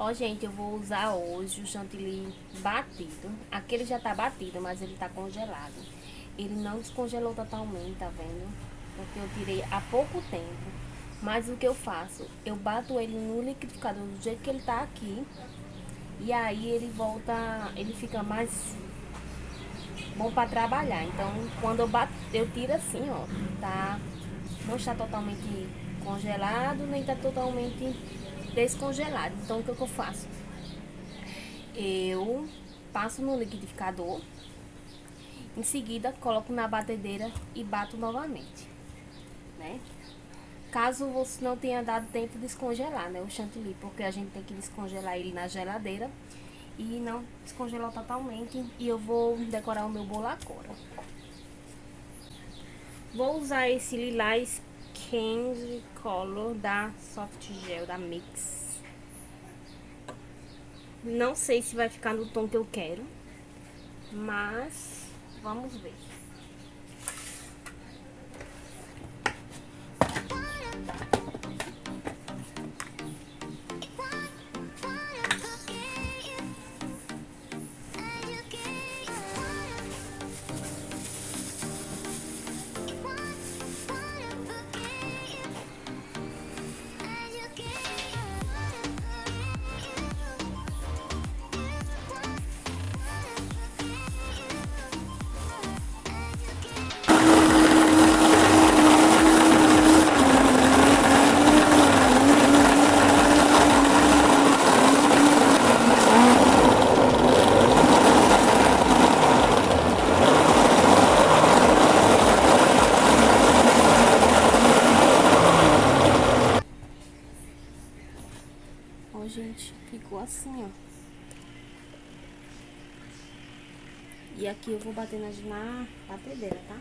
Ó, gente, eu vou usar hoje o chantilly batido. Aquele já tá batido, mas ele tá congelado. Ele não descongelou totalmente, tá vendo? Porque eu tirei há pouco tempo. Mas o que eu faço? Eu bato ele no liquidificador do jeito que ele tá aqui. E aí ele volta, ele fica mais bom pra trabalhar. Então, quando eu bato, eu tiro assim, ó. Tá, não está totalmente congelado, nem tá totalmente descongelado. Então, o que eu faço? Eu passo no liquidificador, em seguida coloco na batedeira e bato novamente, né? Caso você não tenha dado tempo de descongelar, né, o chantilly, porque a gente tem que descongelar ele na geladeira e não descongelou totalmente. E eu vou decorar o meu bolo agora. Vou usar esse lilás Candy Color da Soft Gel da Mix. Não sei se vai ficar no tom que eu quero, mas vamos ver. Ó, gente, ficou assim, ó. E aqui eu vou bater na batedeira, tá?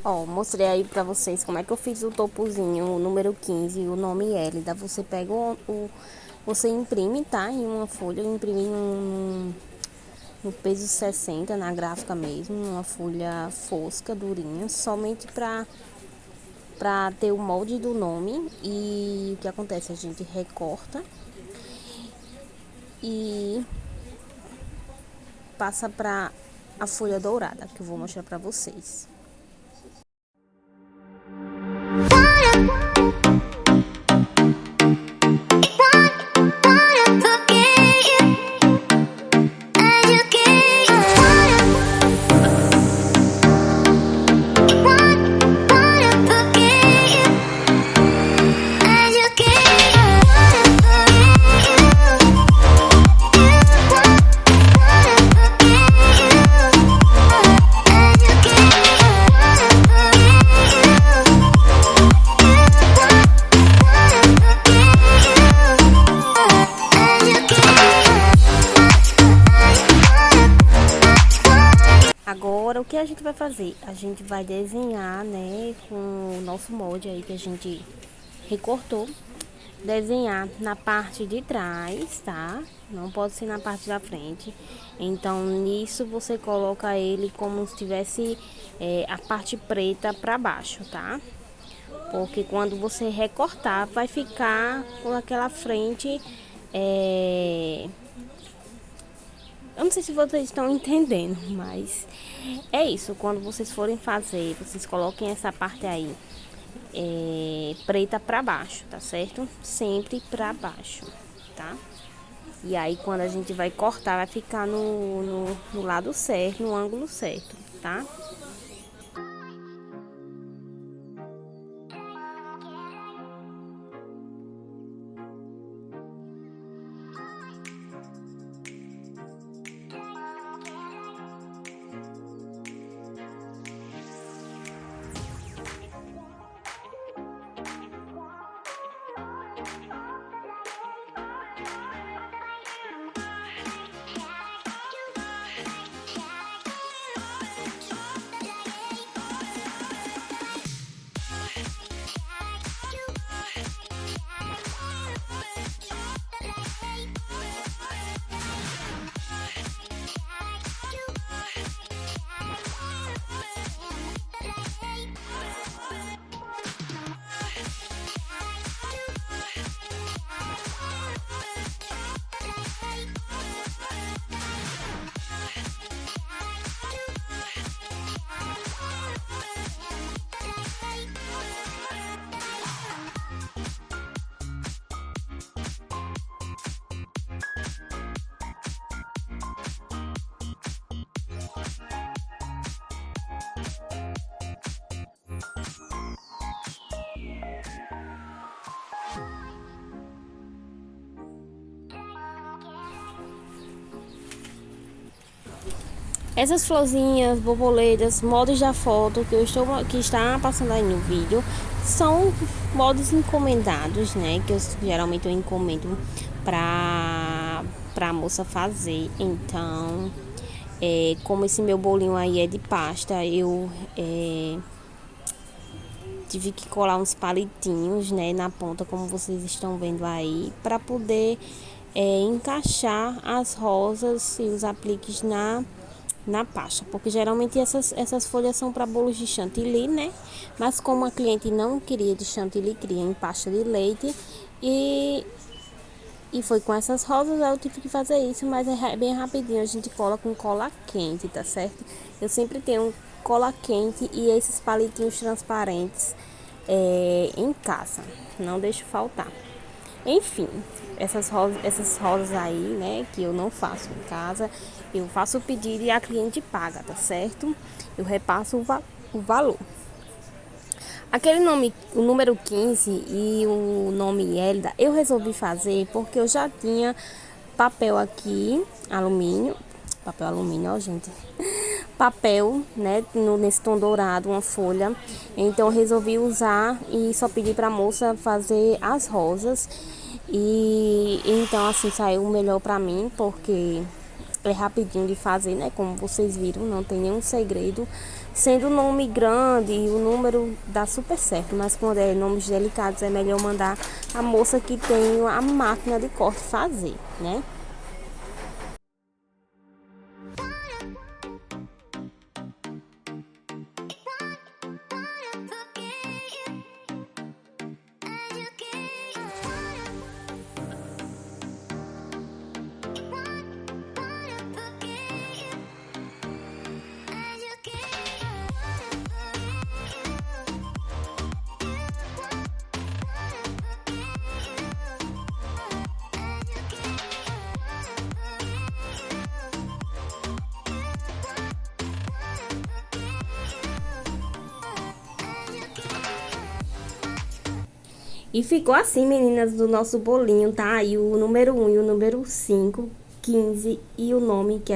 Ó, mostrei aí pra vocês como é que eu fiz o topozinho, o número 15, o nome Hélida. Você pega você imprime, tá? Em uma folha, eu imprimi no peso 60, na gráfica mesmo, uma folha fosca, durinha, somente pra ter o molde do nome. E o que acontece? A gente recorta e passa pra a folha dourada, que eu vou mostrar pra vocês. Agora, o que a gente vai fazer? A gente vai desenhar, né, com o nosso molde aí que a gente recortou. Desenhar na parte de trás, tá? Não pode ser na parte da frente. Então, nisso você coloca ele como se tivesse a parte preta pra baixo, tá? Porque quando você recortar, vai ficar com aquela frente... Eu não sei se vocês estão entendendo, mas é isso. Quando vocês forem fazer, vocês coloquem essa parte aí preta pra baixo, tá certo? Sempre pra baixo, tá? E aí quando a gente vai cortar, vai ficar no lado certo, no ângulo certo, tá? Essas florzinhas, borboletas, moldes da foto que está passando aí no vídeo são moldes encomendados, né? Que geralmente eu encomendo pra moça fazer. Então, como esse meu bolinho aí é de pasta, eu tive que colar uns palitinhos, né, na ponta, como vocês estão vendo aí, para poder encaixar as rosas e os apliques na pasta, porque geralmente essas folhas são para bolos de chantilly, né? Mas como a cliente não queria de chantilly, queria em pasta de leite e foi com essas rosas, eu tive que fazer isso, mas é bem rapidinho, a gente cola com cola quente, tá certo? Eu sempre tenho cola quente e esses palitinhos transparentes em casa, não deixo faltar. Enfim, essas rosas aí, né, que eu não faço em casa, eu faço o pedido e a cliente paga, tá certo? Eu repasso o valor. Aquele nome, o número 15 e o nome Hélida, eu resolvi fazer porque eu já tinha papel aqui, papel alumínio, ó, gente. Papel, né, nesse tom dourado, uma folha. Então eu resolvi usar e só pedi pra moça fazer as rosas. E então assim saiu melhor pra mim, porque É rapidinho de fazer, né? Como vocês viram, não tem nenhum segredo. Sendo o nome grande, o número dá super certo. Mas quando é nomes delicados, é melhor mandar a moça que tem a máquina de corte fazer, né? E ficou assim, meninas, do nosso bolinho, tá? Aí o número 1 e o número 5, 15 e o nome que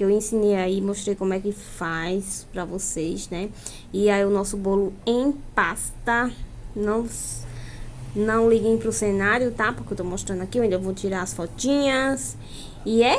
eu ensinei aí, mostrei como é que faz pra vocês, né? E aí o nosso bolo em pasta. Não liguem pro cenário, tá? Porque eu tô mostrando aqui, eu ainda vou tirar as fotinhas. E é